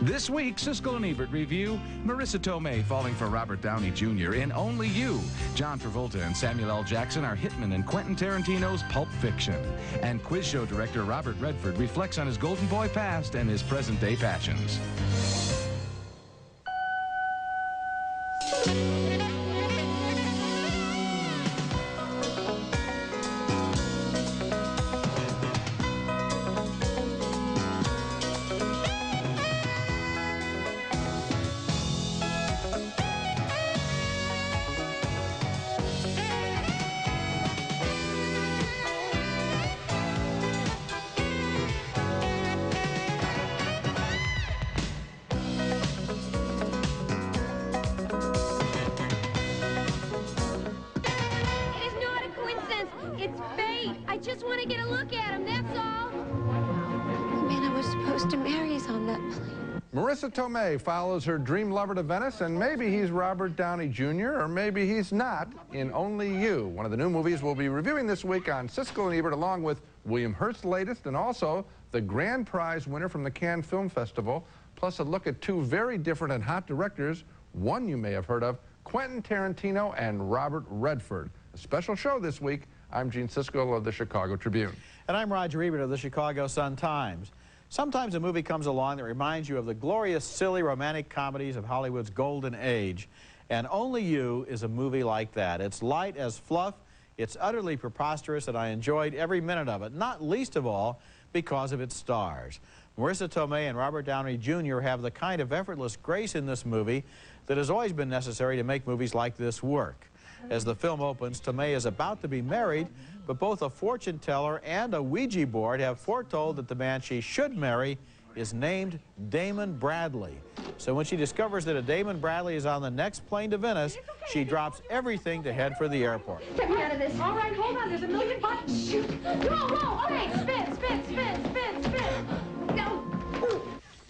This week, Siskel and Ebert review Marissa Tomei falling for Robert Downey Jr. in Only You. John Travolta and Samuel L. Jackson are hitmen in Quentin Tarantino's Pulp Fiction. And quiz show director Robert Redford reflects on his Golden Boy past and his present-day passions. It's fate. I just want to get a look at him, that's all. The man I was supposed to marry is on that plane. Marissa Tomei follows her dream lover to Venice, and maybe he's Robert Downey Jr., or maybe he's not, in Only You, one of the new movies we'll be reviewing this week on Siskel and Ebert, along with William Hurt's latest, and also the grand prize winner from the Cannes Film Festival, plus a look at two very different and hot directors, one you may have heard of, Quentin Tarantino and Robert Redford. A special show this week. I'm Gene Siskel of the Chicago Tribune. And I'm Roger Ebert of the Chicago Sun-Times. Sometimes a movie comes along that reminds you of the glorious, silly romantic comedies of Hollywood's golden age. And Only You is a movie like that. It's light as fluff, it's utterly preposterous, and I enjoyed every minute of it, not least of all because of its stars. Marissa Tomei and Robert Downey Jr. have the kind of effortless grace in this movie that has always been necessary to make movies like this work. As the film opens, Tomei is about to be married, but both a fortune teller and a Ouija board have foretold that the man she should marry is named Damon Bradley. So when she discovers that a Damon Bradley is on the next plane to Venice, she drops everything to head for the airport. Get me out of this. All right, hold on. There's a million buttons. Shoot. Whoa, whoa. Okay, spin. No.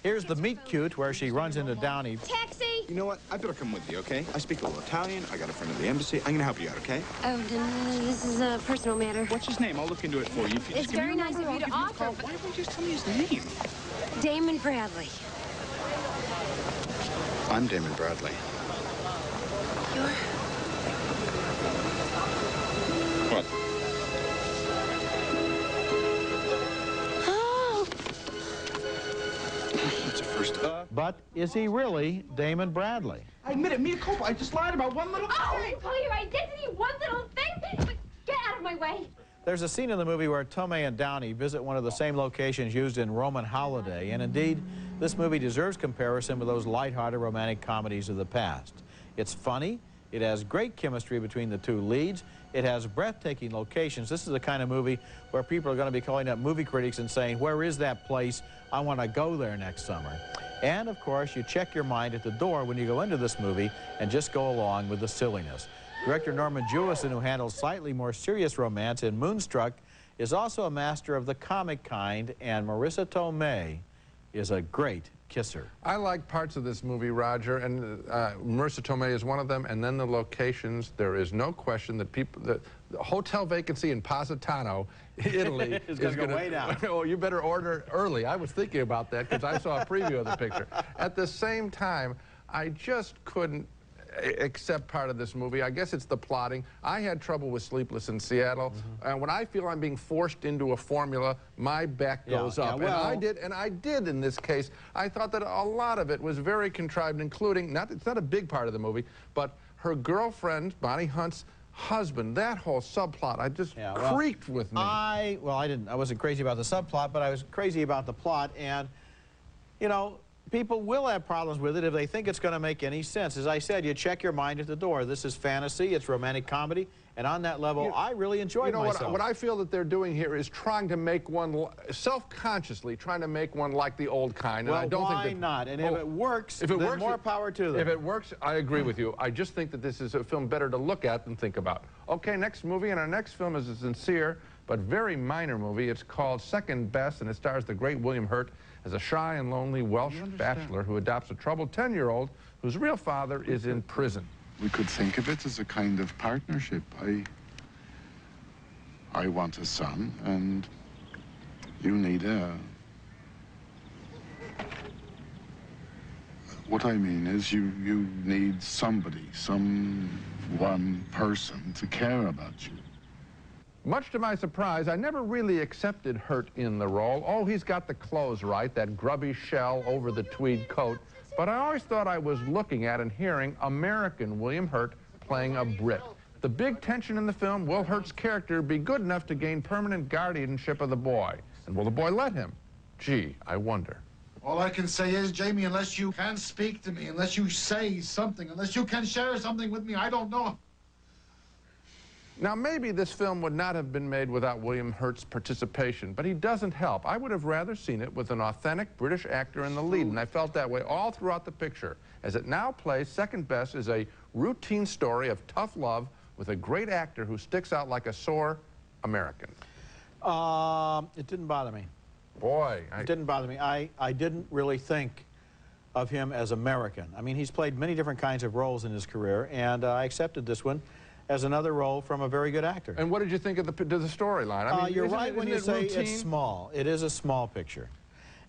Here's the meet cute where she runs into Downey. Taxi. You know what? I better come with you, okay? I speak a little Italian. I got a friend at the embassy. I'm gonna help you out, okay? Oh, this is a personal matter. What's his name? I'll look into it for you. If you It's very nice of you to offer. Why don't you just tell me his name? Damon Bradley. I'm Damon Bradley. You're... What? Oh! That's a first. But is he really Damon Bradley? I admit it, mea culpa. I just lied about one little thing. Oh, you call your identity one little thing? Get out of my way. There's a scene in the movie where Tomei and Downey visit one of the same locations used in Roman Holiday, and indeed, this movie deserves comparison with those lighthearted romantic comedies of the past. It's funny, it has great chemistry between the two leads, it has breathtaking locations. This is the kind of movie where people are going to be calling up movie critics and saying, where is that place? I want to go there next summer. And of course, you check your mind at the door when you go into this movie and just go along with the silliness. Director Norman Jewison, who handles slightly more serious romance in Moonstruck, is also a master of the comic kind, and Marissa Tomei is a great kisser. I like parts of this movie, Roger, and Marissa Tomei is one of them, and then the locations. There is no question that the hotel vacancy in Positano, Italy, is going to go way down. Oh, you better order early. I was thinking about that because I saw a preview of the picture. At the same time, I just couldn't accept part of this movie. I guess it's the plotting. I had trouble with Sleepless in Seattle. When I feel I'm being forced into a formula, my back goes up. Well, and I did in this case. I thought that a lot of it was very contrived, including, it's not a big part of the movie, but her girlfriend, Bonnie Hunt's husband, that whole subplot, I just creaked with me. I wasn't crazy about the subplot, but I was crazy about the plot, and, you know, people will have problems with it if they think it's going to make any sense. As I said, you check your mind at the door. This is fantasy, it's romantic comedy, and on that level, I really enjoyed myself. What I feel that they're doing here is trying to make one, self-consciously trying to make one like the old kind. Well, and I don't why think that, not? And if it works, then more power to them. If it works, I agree with you. I just think that this is a film better to look at than think about. Okay, next movie, and our next film is a sincere but very minor movie. It's called Second Best, and it stars the great William Hurt as a shy and lonely Welsh bachelor who adopts a troubled 10-year-old whose real father is in prison. We could think of it as a kind of partnership. I want a son, and you need a What I mean is you need somebody, some one person to care about you. Much to my surprise, I never really accepted Hurt in the role. Oh, he's got the clothes right, that grubby shell over the tweed coat. But I always thought I was looking at and hearing American William Hurt playing a Brit. The big tension in the film, will Hurt's character be good enough to gain permanent guardianship of the boy? And will the boy let him? Gee, I wonder. All I can say is, Jamie, unless you can speak to me, unless you say something, unless you can share something with me, I don't know. Now, maybe this film would not have been made without William Hurt's participation, but he doesn't help. I would have rather seen it with an authentic British actor in the lead, and I felt that way all throughout the picture. As it now plays, second best is a routine story of tough love with a great actor who sticks out like a sore American. It didn't bother me. Boy. It didn't bother me. I didn't really think of him as American. I mean, he's played many different kinds of roles in his career, and I accepted this one as another role from a very good actor. And what did you think of the storyline? I mean, you're right when you say it's small. It is a small picture.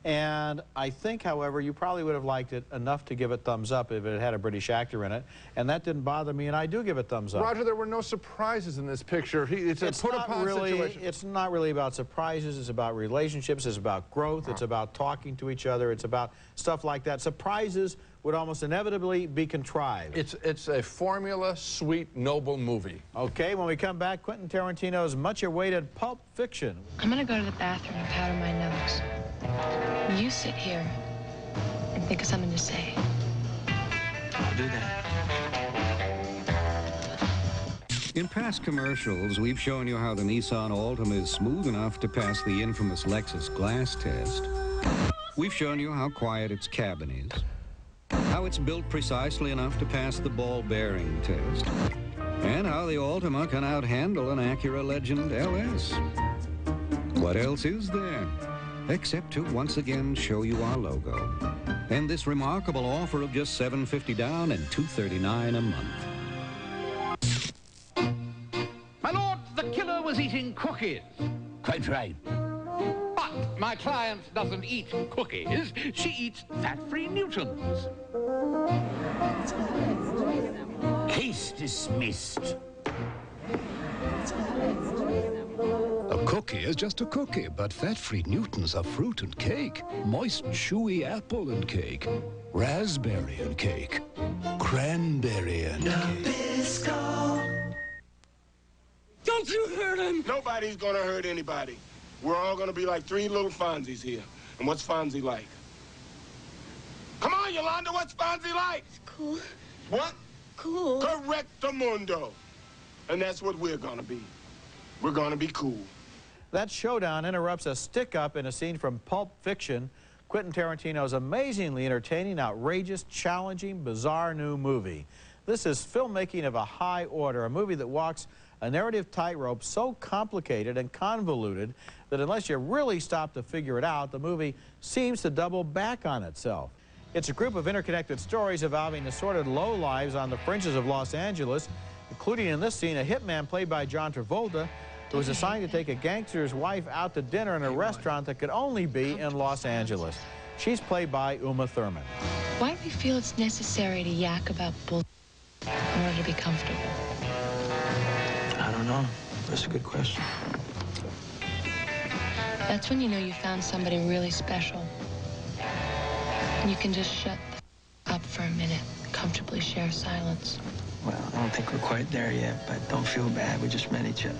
And I think, however, you probably would have liked it enough to give it thumbs up if it had a British actor in it. And that didn't bother me, and I do give it thumbs up. Roger, there were no surprises in this picture. It's a put-upon situation. It's not really about surprises. It's about relationships. It's about growth. It's about talking to each other. It's about stuff like that. Surprises would almost inevitably be contrived. It's a formula, sweet, noble movie. Okay, when we come back, Quentin Tarantino's much-awaited Pulp Fiction. I'm gonna go to the bathroom and powder my nose. You sit here and think of something to say. I'll do that. In past commercials, we've shown you how the Nissan Altima is smooth enough to pass the infamous Lexus glass test. We've shown you how quiet its cabin is, how it's built precisely enough to pass the ball bearing test, and how the Altima can outhandle an Acura Legend LS. What else is there? Except to once again show you our logo and this remarkable offer of just $750 down and $239 a month. My lord, the killer was eating cookies. Quite right. But my client doesn't eat cookies. She eats fat-free Newtons. Case dismissed. A cookie is just a cookie, but fat-free Newtons are fruit and cake. Moist, chewy apple and cake. Raspberry and cake. Cranberry and cake. Don't you hurt him! Nobody's gonna hurt anybody. We're all gonna be like three little Fonzies here. And what's Fonzie like? Come on, Yolanda, what's Fonzie like? Cool. What? Cool. Correctamundo. And that's what we're gonna be. We're gonna be cool. That showdown interrupts a stick-up in a scene from Pulp Fiction, Quentin Tarantino's amazingly entertaining, outrageous, challenging, bizarre new movie. This is filmmaking of a high order, a movie that walks a narrative tightrope so complicated and convoluted that unless you really stop to figure it out, the movie seems to double back on itself. It's a group of interconnected stories involving assorted lowlives on the fringes of Los Angeles, including in this scene a hitman played by John Travolta, who was assigned to take a gangster's wife out to dinner in a restaurant that could only be in Los Angeles. She's played by Uma Thurman. Why do we feel it's necessary to yak about bull in order to be comfortable? I don't know. That's a good question. That's when you know you found somebody really special. And you can just shut the up for a minute, comfortably share silence. Well, I don't think we're quite there yet, but don't feel bad. We just met each other.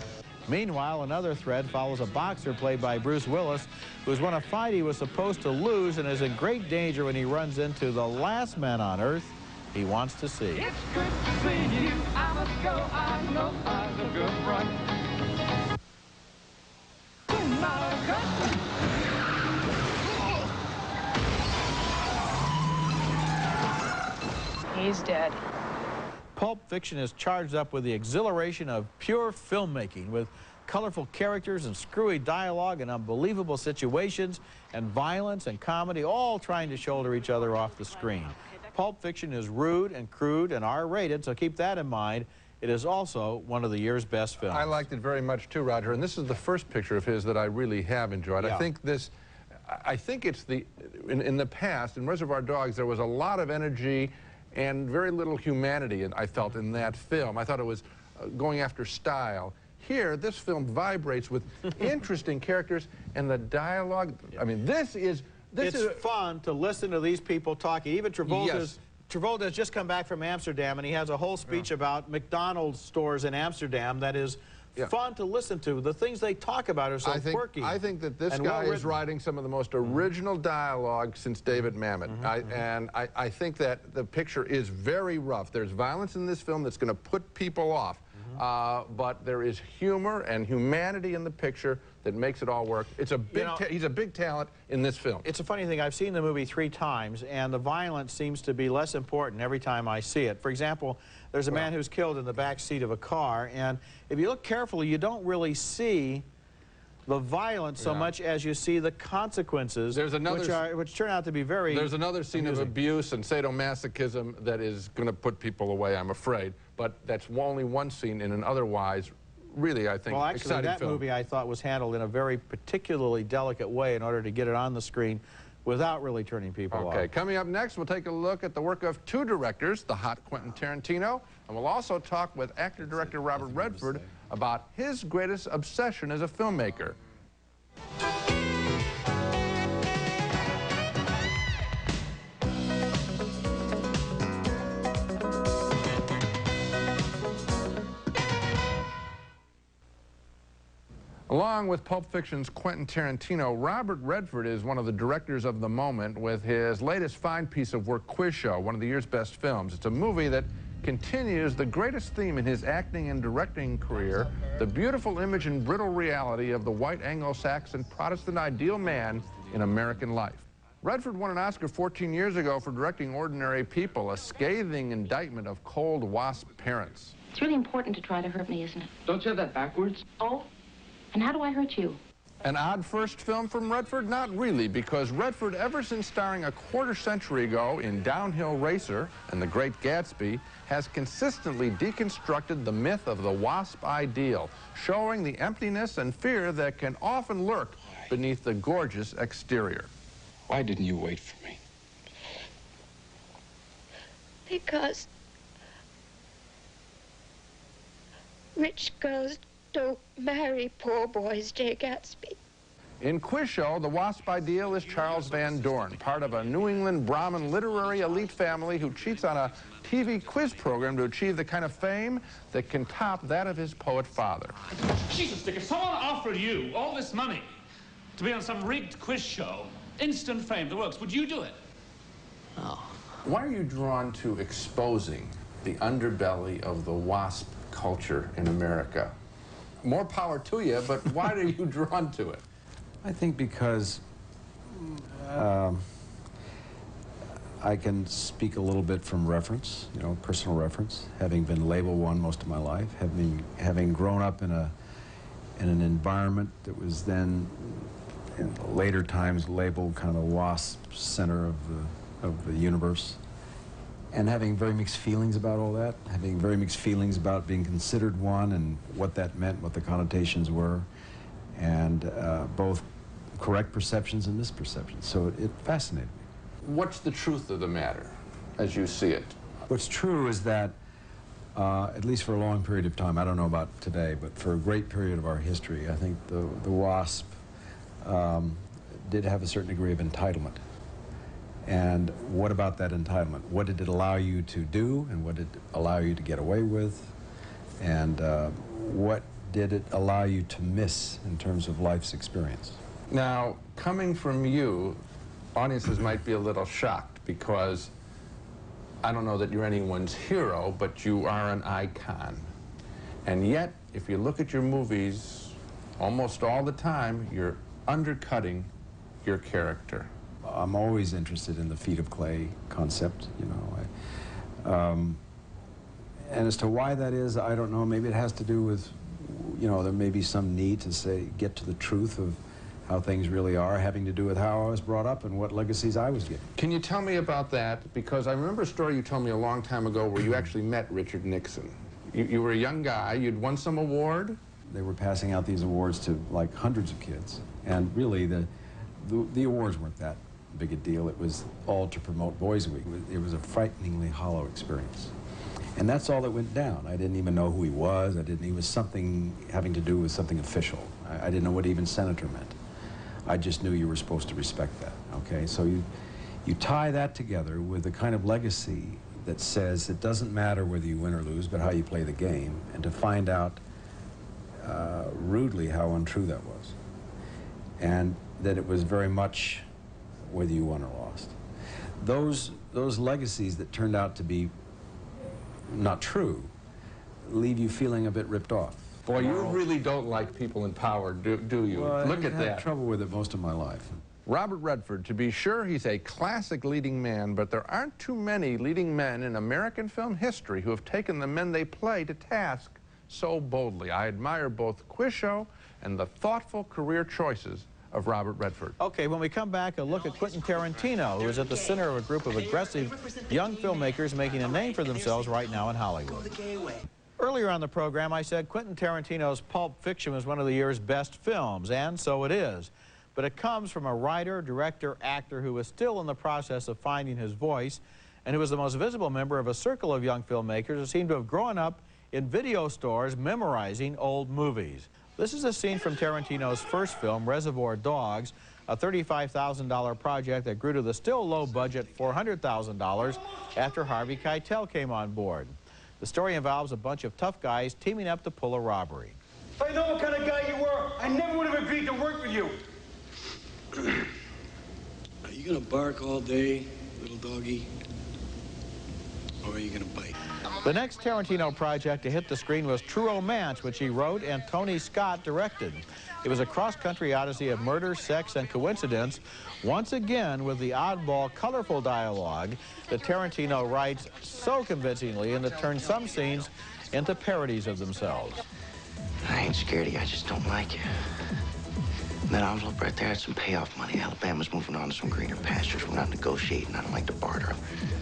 Meanwhile, another thread follows a boxer played by Bruce Willis, who's won a fight he was supposed to lose and is in great danger when he runs into the last man on earth he wants to see. It's good to see you. I must go. I know I'm a good run. He's dead. Pulp Fiction is charged up with the exhilaration of pure filmmaking, with colorful characters and screwy dialogue and unbelievable situations and violence and comedy, all trying to shoulder each other off the screen. Pulp Fiction is rude and crude and R-rated, so keep that in mind. It is also one of the year's best films. I liked it very much too, Roger, and this is the first picture of his that I really have enjoyed. Yeah. I think this, I think it's in the past, in Reservoir Dogs, there was a lot of energy and very little humanity, and I felt, in that film. I thought it was going after style. Here, this film vibrates with interesting characters, and the dialogue, I mean, it's fun to listen to these people talking. Even Travolta's... Yes. Travolta has just come back from Amsterdam, and he has a whole speech about McDonald's stores in Amsterdam that is fun to listen to. The things they talk about are so quirky. I think that this guy is writing some of the most original dialogue since David Mamet. I think that the picture is very rough. There's violence in this film that's going to put people off. But there is humor and humanity in the picture that makes it all work. It's a big he's a big talent in this film. It's a funny thing. I've seen the movie 3 times, and the violence seems to be less important every time I see it. For example, there's a man who's killed in the back seat of a car, and if you look carefully, you don't really see the violence so much as you see the consequences, which turn out to be very There's another scene amusing. of abuse and sadomasochism that is going to put people away, I'm afraid. But that's only one scene in an otherwise, really, I think, well, actually, exciting that film. movie I thought was handled in a very particularly delicate way in order to get it on the screen without really turning people off. Okay, coming up next, we'll take a look at the work of 2 directors, the hot Quentin Tarantino, and we'll also talk with actor-director Robert Redford about his greatest obsession as a filmmaker. Along with Pulp Fiction's Quentin Tarantino, Robert Redford is one of the directors of the moment with his latest fine piece of work, Quiz Show, one of the year's best films. It's a movie that continues the greatest theme in his acting and directing career, the beautiful image and brittle reality of the white Anglo-Saxon Protestant ideal man in American life. Redford won an Oscar 14 years ago for directing Ordinary People, a scathing indictment of cold wasp parents. It's really important to try to hurt me, isn't it? Don't you have that backwards? Oh? And how do I hurt you? An odd first film from Redford? Not really, because Redford, ever since starring a quarter-century ago in Downhill Racer and The Great Gatsby, has consistently deconstructed the myth of the wasp ideal, showing the emptiness and fear that can often lurk beneath the gorgeous exterior. Why didn't you wait for me? Because rich girls don't marry poor boys, Jay Gatsby. In Quiz Show, the wasp ideal is Charles Van Dorn, part of a New England Brahmin literary elite family who cheats on a TV quiz program to achieve the kind of fame that can top that of his poet father. Jesus, Dick, if someone offered you all this money to be on some rigged quiz show, instant fame, the works, would you do it? No. Why are you drawn to exposing the underbelly of the wasp culture in America? More power to you, but why are you drawn to it? I think because I can speak a little bit from reference, you know, personal reference, having been label one most of my life, having grown up in an environment that was then in later times labeled kind of the WASP center of the universe, and having very mixed feelings about all that, having very mixed feelings about being considered one and what that meant, what the connotations were, and both correct perceptions and misperceptions. So it fascinated me. What's the truth of the matter, as you see it? What's true is that, at least for a long period of time, I don't know about today, but for a great period of our history, I think the WASP did have a certain degree of entitlement. And what about that entitlement? What did it allow you to do, and what did it allow you to get away with? And what did it allow you to miss in terms of life's experience? Now, coming from you, audiences might be a little shocked because I don't know that you're anyone's hero, but you are an icon. And yet, if you look at your movies, almost all the time, you're undercutting your character. I'm always interested in the feet of clay concept, you know. And as to why that is, I don't know. Maybe it has to do with, you know, there may be some need to get to the truth of how things really are, having to do with how I was brought up and what legacies I was getting. Can you tell me about that? Because I remember a story you told me a long time ago where you actually met Richard Nixon. You were a young guy, you'd won some award? They were passing out these awards to like hundreds of kids. And really The awards weren't that big a deal. It was all to promote Boys Week. It was a frighteningly hollow experience. And that's all that went down. I didn't even know who he was. He was something having to do with something official. I didn't know what even senator meant. I just knew you were supposed to respect that, okay? So you tie that together with the kind of legacy that says it doesn't matter whether you win or lose, but how you play the game, and to find out rudely how untrue that was. And that it was very much whether you won or lost. Those legacies that turned out to be not true leave you feeling a bit ripped off. Boy, you really don't like people in power, do you? Well, Look at that. I've had trouble with it most of my life. Robert Redford, to be sure, he's a classic leading man, but there aren't too many leading men in American film history who have taken the men they play to task so boldly. I admire both Quiz Show and the thoughtful career choices of Robert Redford. Okay, when we come back, a look at Quentin Tarantino, who is at the center of a group of aggressive young filmmakers making a name for themselves right now in Hollywood. Earlier on the program, I said Quentin Tarantino's Pulp Fiction was one of the year's best films, and so it is. But it comes from a writer, director, actor who is still in the process of finding his voice, and who is the most visible member of a circle of young filmmakers who seem to have grown up in video stores memorizing old movies. This is a scene from Tarantino's first film, Reservoir Dogs, a $35,000 project that grew to the still low-budget $400,000 after Harvey Keitel came on board. The story involves a bunch of tough guys teaming up to pull a robbery. If I know what kind of guy you were, I never would have agreed to work with you. Are you gonna bark all day, little doggy? Or are you gonna bite? The next Tarantino project to hit the screen was True Romance, which he wrote and Tony Scott directed. It was a cross-country odyssey of murder, sex, and coincidence, once again with the oddball, colorful dialogue that Tarantino writes so convincingly and that turns some scenes into parodies of themselves. I ain't scared of you, I just don't like you. That envelope right there, that's some payoff money. Alabama's moving on to some greener pastures. We're not negotiating. I don't like to barter.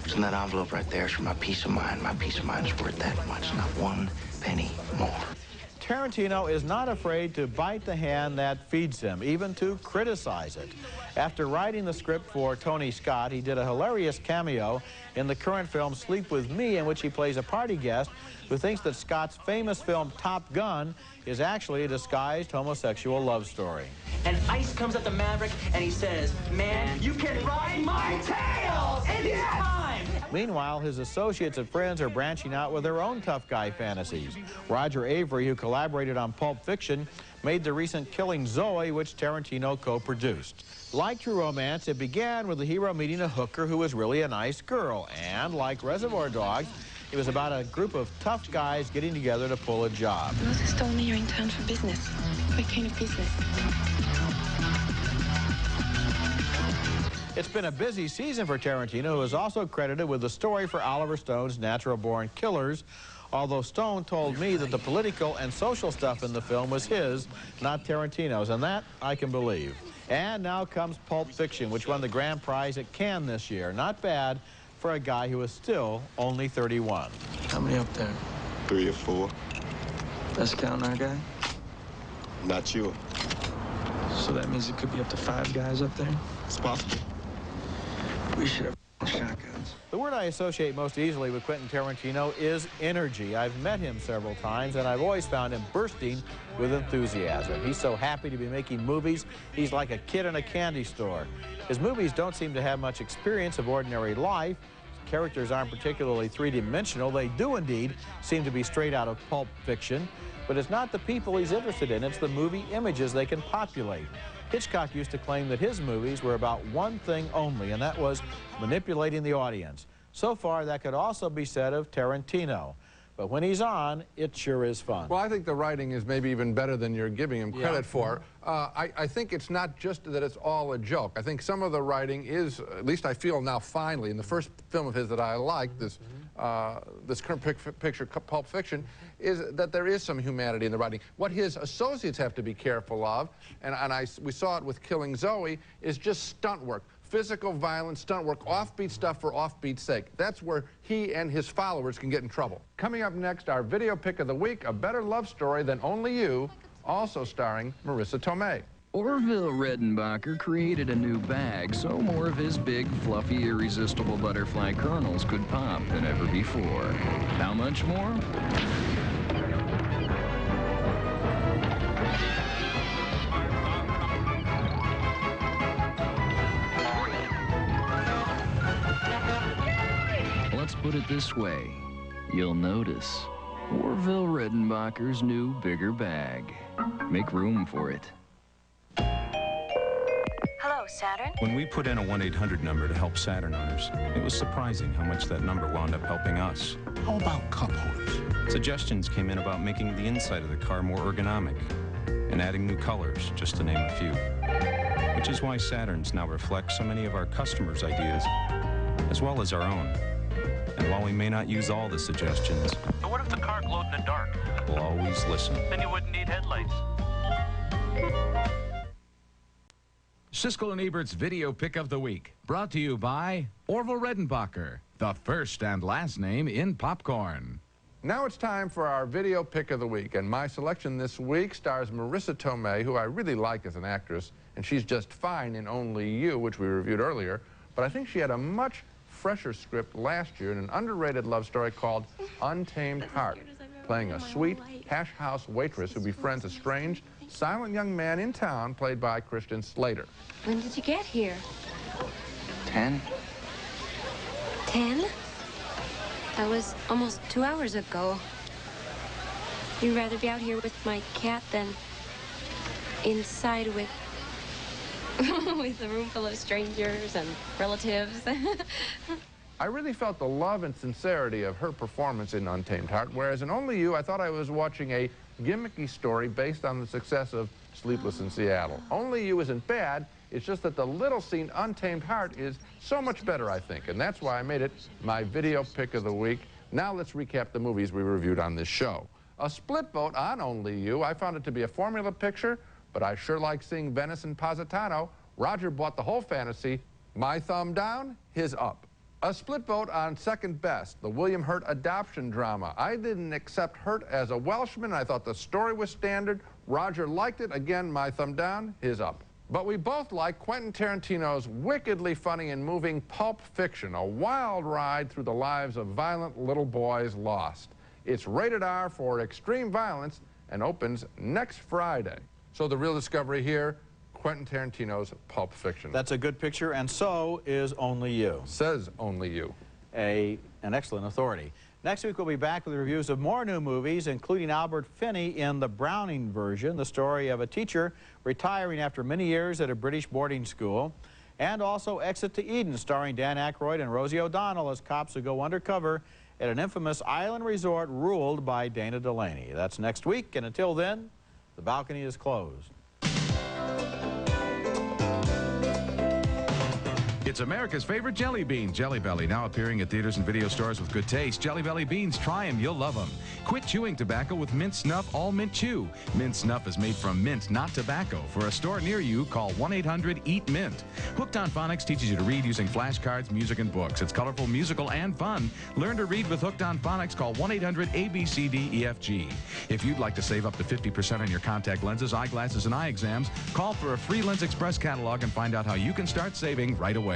So that envelope right there is for my peace of mind. My peace of mind is worth that much, not one penny more. Tarantino is not afraid to bite the hand that feeds him, even to criticize it. After writing the script for Tony Scott, he did a hilarious cameo in the current film Sleep With Me, in which he plays a party guest who thinks that Scott's famous film Top Gun is actually a disguised homosexual love story. And Ice comes up to Maverick and he says, "Man, you can ride my tail anytime!" Meanwhile, his associates and friends are branching out with their own tough guy fantasies. Roger Avery, who collaborated on Pulp Fiction, made the recent Killing Zoe, which Tarantino co-produced. Like True Romance, it began with the hero meeting a hooker who was really a nice girl. And like Reservoir Dogs, it was about a group of tough guys getting together to pull a job. Moses told me you're in town for business. What kind of business? It's been a busy season for Tarantino, who is also credited with the story for Oliver Stone's Natural Born Killers, although Stone told me that the political and social stuff in the film was his, not Tarantino's, and that I can believe. And now comes Pulp Fiction, which won the grand prize at Cannes this year. Not bad for a guy who is still only 31. How many up there? 3 or 4. That's counting our guy? Not sure. So that means it could be up to 5 guys up there? It's possible. We should have shotguns. The word I associate most easily with Quentin Tarantino is energy. I've met him several times, and I've always found him bursting with enthusiasm. He's so happy to be making movies, he's like a kid in a candy store. His movies don't seem to have much experience of ordinary life. His characters aren't particularly three-dimensional. They do indeed seem to be straight out of Pulp Fiction, but it's not the people he's interested in, it's the movie images they can populate. Hitchcock used to claim that his movies were about one thing only, and that was manipulating the audience. So far, that could also be said of Tarantino. But when he's on, it sure is fun. Well, I think the writing is maybe even better than you're giving him credit for. I think it's not just that it's all a joke. I think some of the writing is, at least I feel now finally, in the first film of his that I like, this current picture, Pulp Fiction, is that there is some humanity in the writing. What his associates have to be careful of, and we saw it with Killing Zoe, is just stunt work. Physical violence, stunt work, offbeat stuff for offbeat's sake. That's where he and his followers can get in trouble. Coming up next, our video pick of the week, A Better Love Story Than Only You, also starring Marissa Tomei. Orville Redenbacher created a new bag so more of his big, fluffy, irresistible butterfly kernels could pop than ever before. How much more? Let's put it this way. You'll notice Orville Redenbacher's new, bigger bag. Make room for it. Hello, Saturn. When we put in a 1-800 number to help Saturn owners, it was surprising how much that number wound up helping us. How about cup holders? Suggestions came in about making the inside of the car more ergonomic and adding new colors, just to name a few. Which is why Saturns now reflect so many of our customers' ideas, as well as our own. And while we may not use all the suggestions, But what if the car glowed in the dark? we'll always listen. Then you wouldn't need headlights. Siskel and Ebert's Video Pick of the Week, brought to you by Orville Redenbacher, the first and last name in popcorn. Now it's time for our Video Pick of the Week, and my selection this week stars Marissa Tomei, who I really like as an actress, and she's just fine in Only You, which we reviewed earlier, but I think she had a much fresher script last year in an underrated love story called Untamed Heart, playing a sweet hash house waitress who befriends a strange, silent young man in town played by Christian Slater. When did you get here? 10? 10? That was almost 2 hours ago. You'd rather be out here with my cat than inside with with a room full of strangers and relatives. I really felt the love and sincerity of her performance in Untamed Heart, whereas in Only You, I thought I was watching a gimmicky story based on the success of Sleepless in Seattle. Only You isn't bad, it's just that the little scene Untamed Heart is so much better, I think, and that's why I made it my Video Pick of the Week. Now let's recap the movies we reviewed on this show. A split vote on Only You. I found it to be a formula picture, but I sure like seeing Venice and Positano. Roger bought the whole fantasy. My thumb down, his up. A split vote on second best, the William Hurt adoption drama. I didn't accept Hurt as a Welshman. I thought the story was standard. Roger liked it. Again, my thumb down, his up. But we both like Quentin Tarantino's wickedly funny and moving Pulp Fiction, a wild ride through the lives of violent little boys lost. It's rated R for extreme violence and opens next Friday. So the real discovery here, Quentin Tarantino's Pulp Fiction. That's a good picture, and so is Only You. Says Only You. An excellent authority. Next week, we'll be back with reviews of more new movies, including Albert Finney in the Browning version, the story of a teacher retiring after many years at a British boarding school, and also Exit to Eden, starring Dan Aykroyd and Rosie O'Donnell as cops who go undercover at an infamous island resort ruled by Dana Delaney. That's next week, and until then, the balcony is closed. It's America's favorite jelly bean, Jelly Belly, now appearing at theaters and video stores with good taste. Jelly Belly beans, try them, you'll love them. Quit chewing tobacco with Mint Snuff All Mint Chew. Mint Snuff is made from mint, not tobacco. For a store near you, call 1-800-EAT-MINT. Hooked on Phonics teaches you to read using flashcards, music, and books. It's colorful, musical, and fun. Learn to read with Hooked on Phonics. Call 1-800-ABCDEFG. If you'd like to save up to 50% on your contact lenses, eyeglasses, and eye exams, call for a free Lens Express catalog and find out how you can start saving right away.